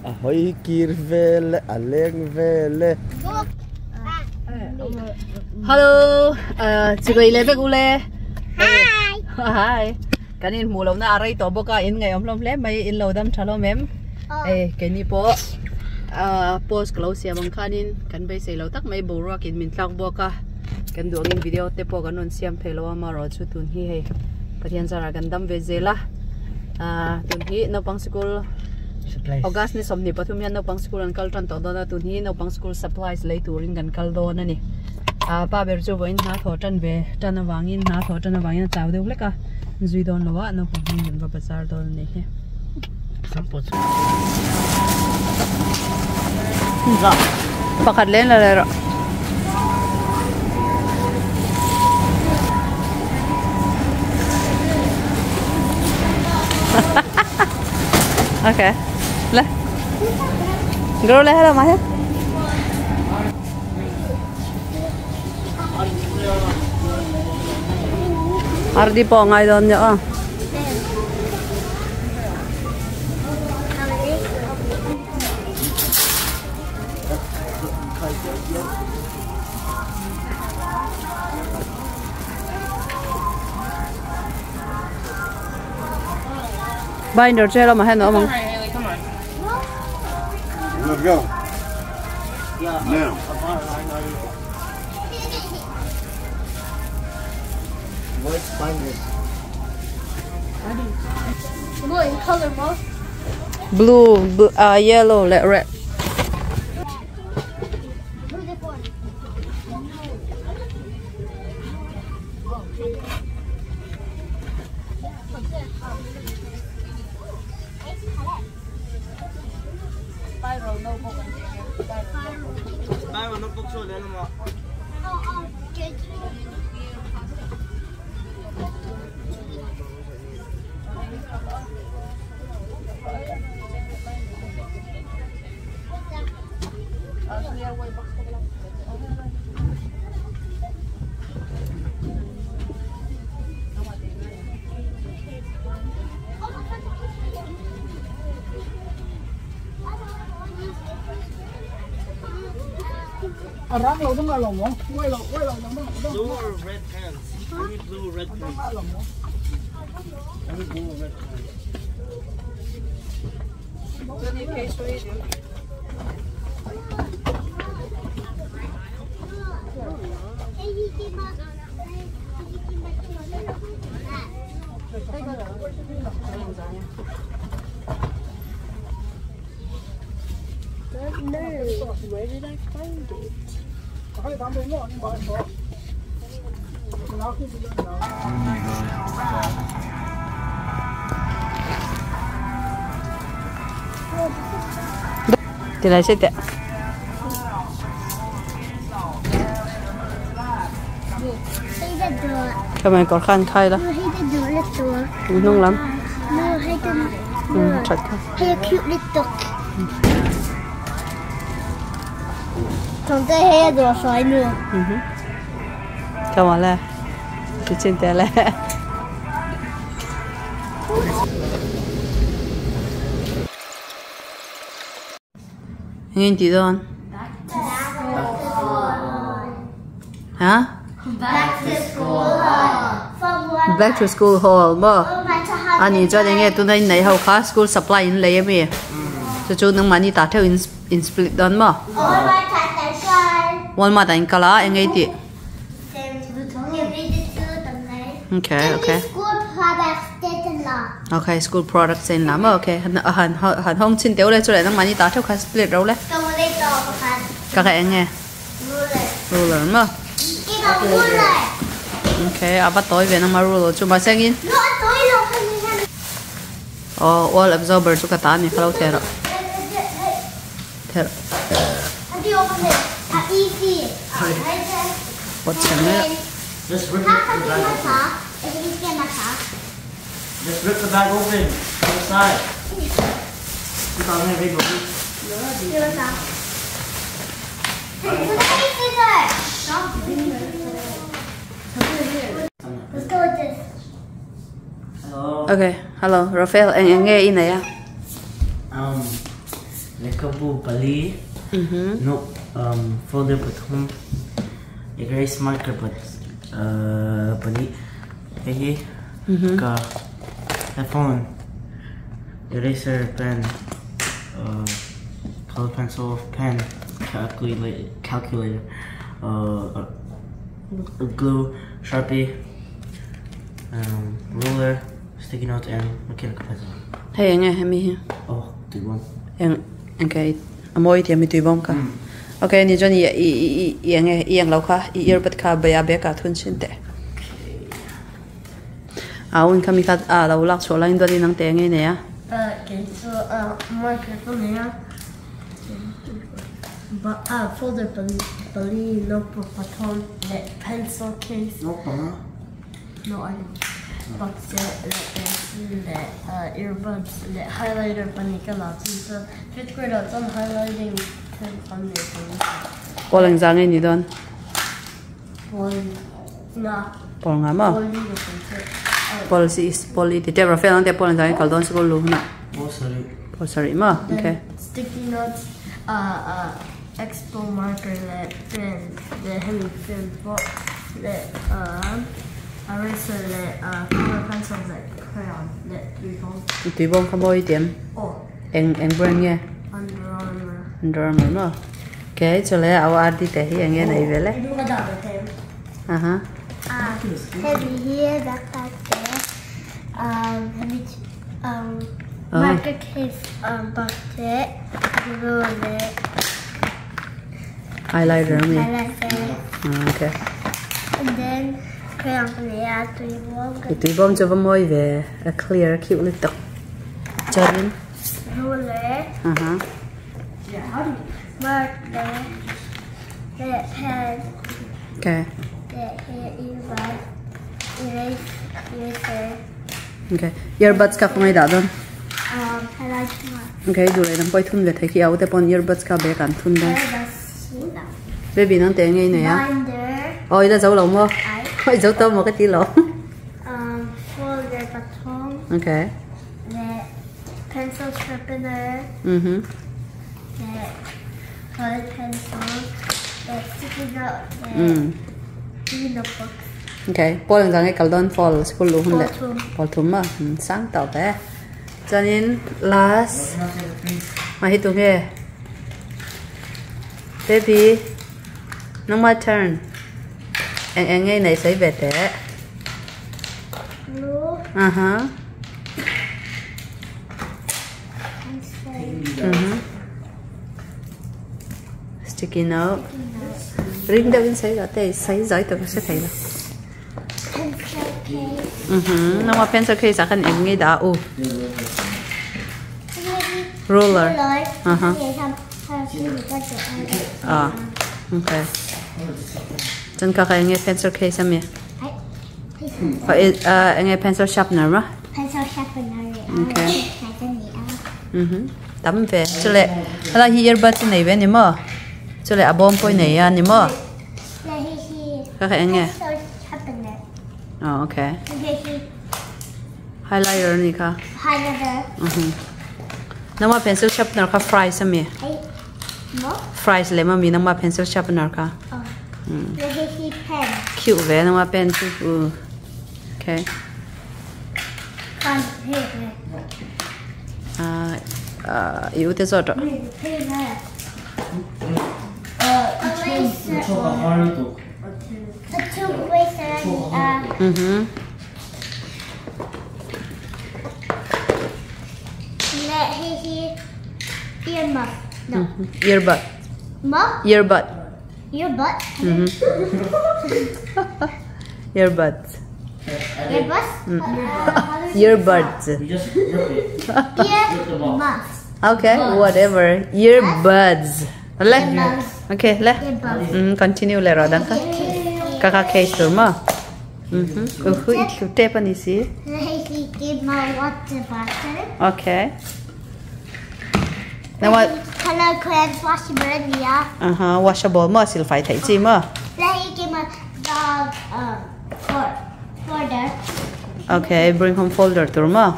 Ahoy kirvele, aleng vele. Hello, chị gầy lên với cô Lê. Hi. Cái này mù lông na aray to boka in ngày om lom lem mai in lo dam thalo mem. Cái này po post close ya bang kanin kan bay say lo tak mai bura kin min tlak boka. Kan duang in video te po kanon siam phelo ma ro chu tun hi he. Pathian zara kan dam ve zela. Tun hi Naupang school August ni somni pathum yan Naupang school an kal tran to dona tun hi Naupang school supplies lei turin kan kal do na ni. Pa ber chu boin na tho tan ve tan awangin na tho tan awangin chaw deu leka zui don lowa Naupang hin ba bazar dol ni he. Sampot. Za. Pakat len la ro. Okay. Le. Grow le hala mahir. Ardi po ngai don yo. Binder chơi mà hay nữa không? Let's go. Now. What's binders? Blue in color, Mom. Blue, yellow, red. Rang lo dong lo mo. Wai lo dong. Blue or red pants? I need blue red pants. I need blue red pants. Where did I find it? Thì lại sẽ tệ. Các bạn có khăn khai đó. Nông lắm. Chặt thôi. Hey, a cute little duck. Trong tay hay đồ xoay nữa. Come on là. Cái trên té là. Nghe chị Don. Hả? Back to school hall. Back to school hall mà. Anh cho nên nghe tụi này này học khá school supply in lấy em cho chú nâng mà đi tạt theo in split Don mà. Walmart anh cả lá anh nghe chị. Okay, okay. Okay, school products in lắm okay. Hắn không xin tiêu lên cho lại nâng mà đi tạt theo khá split đâu đấy. Các anh nghe. Ruler mà. Okay, à bắt tối về nâng mà ruler chú bà xem in. Wall absorber chu kata ni kalau tero. Tero. What's in there? Just rip the bag open. Just rip the bag open inside. Chúng ta nghe thấy rồi. Let's go with this. Hello. Okay, hello, Rafael. Ang nghe in này à? Lekabu Bali. No, folder but home. Erase marker but Bali. Hey, ka phone. Eraser pen. Color pencil pen. Calculator. Glue, Sharpie. Ruler, sticky note, and mechanical pencil. Hey, ang nghe mi hi. Oh, the one. Ang cái amoy thì mi tùy bom ka. Okay, ni Johnny yang lau ka earbud ka baya be ka thun chin te. Un kami ka lau lak so lain do di nang te nge ne ya. Okay, so microphone here. But folder Bali notebook baton, the pencil case. Naupang. No, I don't. But the earbuds, the highlighter bunny so 5th grade I was on highlighting on the Polang zang ni don. Pol nga mo. Policy is poly. Ti te Rafael ang te polang zang kal don school lu na. Oh, sorry. Oh, sorry mo. Okay. Sticky notes, expo marker, the pen, the heavy pen book, the eraser, the color pencil, the crayon, the 3 bones. Tùy bom ka moy tiệm. Oh, Ang brand nghe. Under Armour. Under Armour mo. Okay, so le awa di te hi ang nghe này về le. I do my dog with him. Aha. Heavy here, backpack there. Heavy marker case, bucket, ruler, Highlighter mi. highlighter, Okay. and then crayon for the eye, 3 bones. Tùy bom cho moy về a clear cute little. Jorin. Ruler, Aha. marker, the pen, Okay. the earbud, eraser, Okay. Earbuds ka kung ay da don. highlighter, Okay, du lai nang poi thun ve thai ki au te pon earbuds ka be kan thun da. Baby nang te ngai ne ya. binder, Oi da zau lo mo. Oi zau to mo ka ti lo. folder baton, Okay. the pencil sharpener, Mhm. the colored pencil, the sticky note, the notebooks, Okay. Polang zang ai kal don fall school lu hun le. Fall thum. Fall thum ma. Sang tao be. Cho nên last mà hit tung nghe. Baby, nó my turn. Anh nghe này sẽ về thế. glue, Aha. pencil, Sticky note. Ring đâu in sẽ là thế, sẽ giỏi tôi sẽ thấy là. pencil case, Nó mà pencil case akan em nghe đã u. Ruler. À. Okay. Chân cả cái nghe pencil case am ya. Nghe pencil sharpener mà. pencil sharpener, Okay. Tắm về. Cho lệ. Là hi earbuds này về nè mà. Cho lệ abom poi này à nè mà. Các cái nghe. pencil sharpener, Oh, okay. Highlighter ni ka. highlighter, Nang ma pencil sharpener ka fry sa mi. Fries le ma mi nang ma pencil sharpener ka. pen, Cute ve nang ma pen tu. Okay. Yêu te so to. eraser, Choka haru to. the 2 eraser, earmuff, no, Earbud. muff, Earbud. earbud, Earbuds. earbus, Earbuds. You just rip it. earmuffs, Okay, whatever. Earbuds. Le. Okay, le. earbuds. Continue le rodang ka. Kakak case tu ma. Itu te pa ni si. Give my water bottle. Okay. Now what? Color crayons washable, yeah. Washable ma sil fai thai chi ma. Give my dog for that. Okay, bring home folder turma.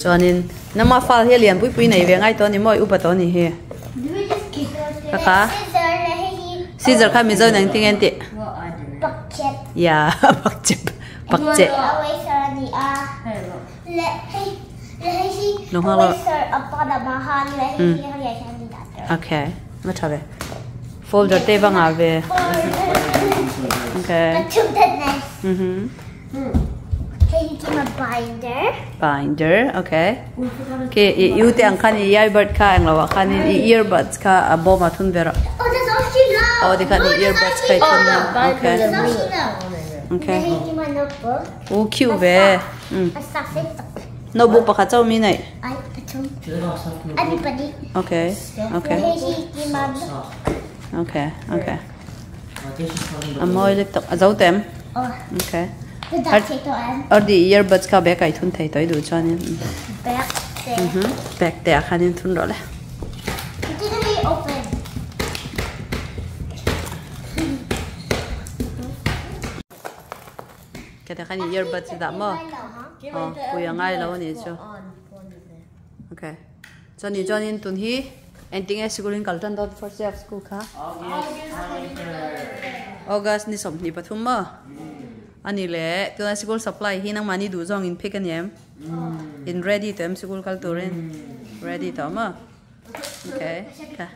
Chonin nama file he lian pui nei ve ngai to ni moi upa to ni he. Kaka. Scissor kha mi zo nang ting enti. Ya, bakchep. Bakchep. No halo. Okay, ma chabe. Folder te bang ave. Okay. Binder, okay. Okay, you te ang kani earbud ka ang lawa kani earbuds ka abo matun vera. Oh, that's all she knows. Oh, the kani earbuds ka itun na. Okay. That's all she knows. Okay. Hey, my notebook. Oh, cute be. I stuff it. Notebook pa ka chau mi nai. I Everybody. Okay. Okay. Hey, mom. Okay. Okay. Amoy laptop azau tem. Oh, Okay. the duct tape on. Or the earbuds ka be kai thun thai toi du chanin. Back there. Back te khanin thun ro le. It didn't really open. Kata khani earbuds da mo. Oh, puya ngai lo ni cho. Okay. Johnny Johnny tun hi ending school in Kaltan dot first day of school ka. August ni som ni pathum ma. Ani le tuna school supply hi nang mani du jong in pick an yam. In ready to school kal toren. Ready to ma. Okay. Ka.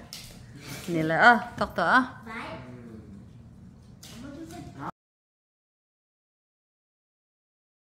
Ni le tak ta.